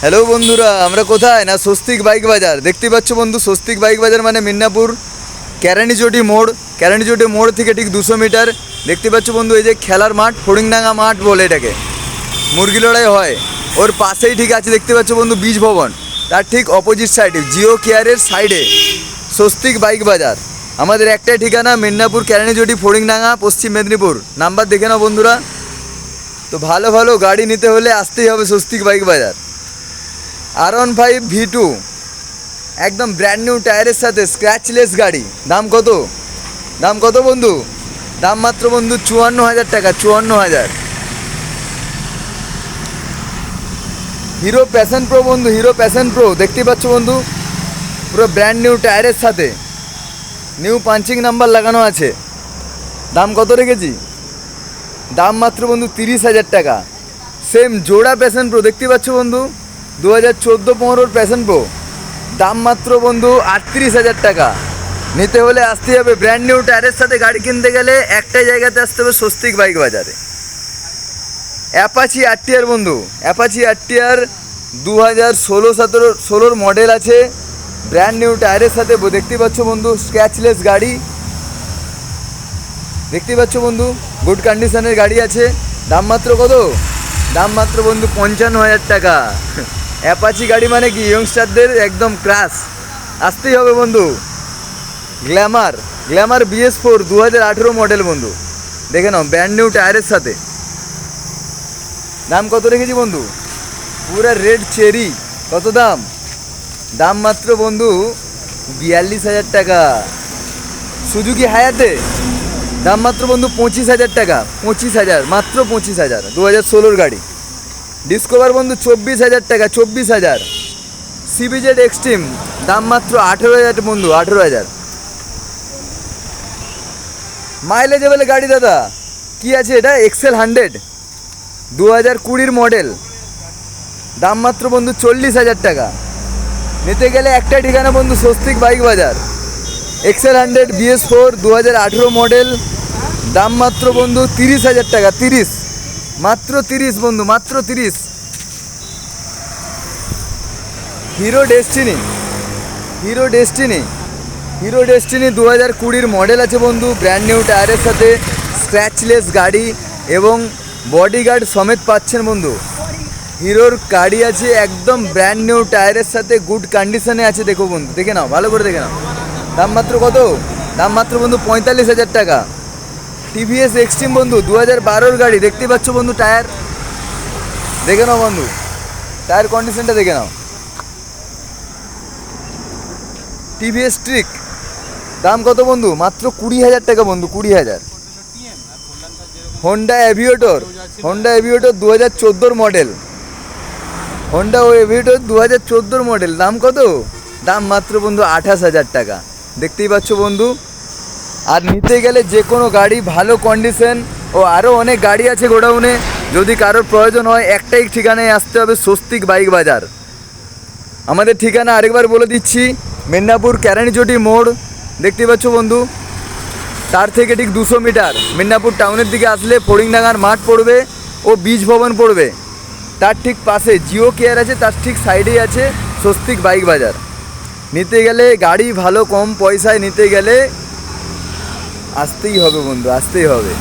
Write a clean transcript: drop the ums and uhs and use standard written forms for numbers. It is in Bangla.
হ্যালো বন্ধুরা, আমরা কোথায় না স্বস্তিক বাইক বাজার দেখতে পাচ্ছ বন্ধু। স্বস্তিক বাইক বাজার মানে মিদনাপুর কেরানিচটি মোড়। কেরানিচটি মোড় থেকে ঠিক 200 মিটার দেখতে পাচ্ছ বন্ধু। এই যে খেলার মাঠ, ফড়িংডাঙ্গা মাঠ বলে এটাকে, মুরগি লড়াই হয়, ওর পাশেই ঠিক আছে দেখতে পাচ্ছ বন্ধু বীজ ভবন। তার ঠিক অপোজিট সাইডে জিও কেয়ারের সাইডে স্বস্তিক বাইক বাজার। আমাদের একটাই ঠিকানা, মিদনাপুর কেরানিচটি ফড়িংডাঙ্গা, পশ্চিম মেদিনীপুর। নাম্বার দেখে নাও বন্ধুরা। তো ভালো ভালো গাড়ি নিতে হলে আসতেই হবে স্বস্তিক বাইক বাজার। R15 V2 একদম ব্র্যান্ড নিউ টায়ারের সাথে স্ক্র্যাচলেস গাড়ি। দাম কত? দাম কত বন্ধু? দাম মাত্র বন্ধু 54,000 টাকা, 54,000। হিরো প্যাশন প্রো বন্ধু, হিরো প্যাশন প্রো দেখতে পাচ্ছ বন্ধু, পুরো ব্র্যান্ড নিউ টায়ারের সাথে নিউ পাঞ্চিং নাম্বার লাগানো আছে। দাম কত রেখেছি? দাম মাত্র বন্ধু 30,000 টাকা। সেম জোড়া প্যাশন প্রো দেখতে পাচ্ছ বন্ধু, 2014-15 প্যাশন প্রো। দাম মাত্র বন্ধু 38,000 টাকা। নিতে হলে আসতে হবে ব্র্যান্ড নিউ টায়ারের সাথে। গাড়ি কিনতে গেলে একটাই জায়গাতে আসতে হবে, স্বস্তিক বাইক বাজারে। অ্যাপাচি RTR বন্ধু, অ্যাপাচি RTR 2016-17 মডেল আছে, ব্র্যান্ড নিউ টায়ারের সাথে দেখতে পাচ্ছ বন্ধু। স্ক্র্যাচলেস গাড়ি দেখতে পাচ্ছ বন্ধু, গুড কন্ডিশনের গাড়ি আছে। দাম মাত্র কত? দাম মাত্র বন্ধু 55,000 টাকা। অ্যাপাচি গাড়ি মানে কি ইয়ংস্টারদের একদম ক্রাশ, আসতেই হবে বন্ধু। গ্ল্যামার, গ্ল্যামার BS4 2018 মডেল বন্ধু, দেখে নাও ব্র্যান্ড নিউ টায়ারের সাথে। দাম কত রেখেছি বন্ধু? পুরা রেড চেরি। কত দাম? দাম মাত্র বন্ধু 42,000 টাকা। সুজুকি হায়াতে দাম মাত্র বন্ধু 25,000 টাকা, 25,000, মাত্র 25,000, 2016 গাড়ি। ডিসকভার বন্ধু 24,000 টাকা, 24,000। CBZ এক্সট্রিম দাম মাত্র 18,000 বন্ধু, 18,000। মাইলেজেবল গাড়ি দাদা, কি আছে এটা? XL 100 2020 model. দাম মাত্র বন্ধু 40,000 টাকা। নিতে গেলে একটাই ঠিকানা বন্ধু, স্বস্তিক বাইক বাজার। XL 100 BS4 2018 model. দাম মাত্র বন্ধু 30,000 টাকা, 30, মাত্র 30 বন্ধু, মাত্র 30। Hero destiny, hero destiny, hero destiny 2020 model আছে বন্ধু, ব্র্যান্ড নিউ টায়ারের সাথে স্ক্র্যাচলেস গাড়ি এবং বডিগার্ড সমেত পাচ্ছেন বন্ধু। হিরোর গাড়ি আছে একদম ব্র্যান্ড নিউ টায়ারের সাথে, গুড কন্ডিশনে আছে। দেখো বন্ধু, দেখে নাও, ভালো করে দেখে নাও। দাম মাত্র কত? দাম মাত্র বন্ধু 45,000 টাকা। TVS এক্সট্রিম বন্ধু 2012 গাড়ি, দেখতে পাচ্ছ বন্ধু। টায়ার দেখে নাও বন্ধু, টায়ার কন্ডিশনটা দেখে নাও। TVS ট্রিক দাম কত বন্ধু? মাত্র 20,000 টাকা বন্ধু, 20,000। Honda aviator, Honda aviator 2014 model, Honda aviator 2014 model. দাম কত? দাম মাত্র বন্ধু 28,000 টাকা। দেখতেই পাচ্ছ বন্ধু। আর নিতে গেলে যে কোনো গাড়ি ভালো কন্ডিশন ও আরও অনেক গাড়ি আছে গোডাউনে, যদি কারোর প্রয়োজন হয় একটাই ঠিকানায় আসতে হবে, স্বস্তিক বাইক বাজার। আমাদের ঠিকানা আরেকবার বলে দিচ্ছি, মিদনাপুর কেরানিচটি মোড় দেখতে পাচ্ছ বন্ধু। তার থেকে ঠিক 200 মিটার মিদনাপুর টাউনের দিকে আসলে ফড়িংডাঙ্গার মাঠ পড়বে ও বীজ ভবন পড়বে। তার ঠিক পাশে জিও কেয়ার আছে, তার ঠিক সাইডেই আছে স্বস্তিক বাইক বাজার। নিতে গেলে গাড়ি ভালো কম পয়সায় নিতে গেলে আসতেই হবে বন্ধু, আসতেই হবে।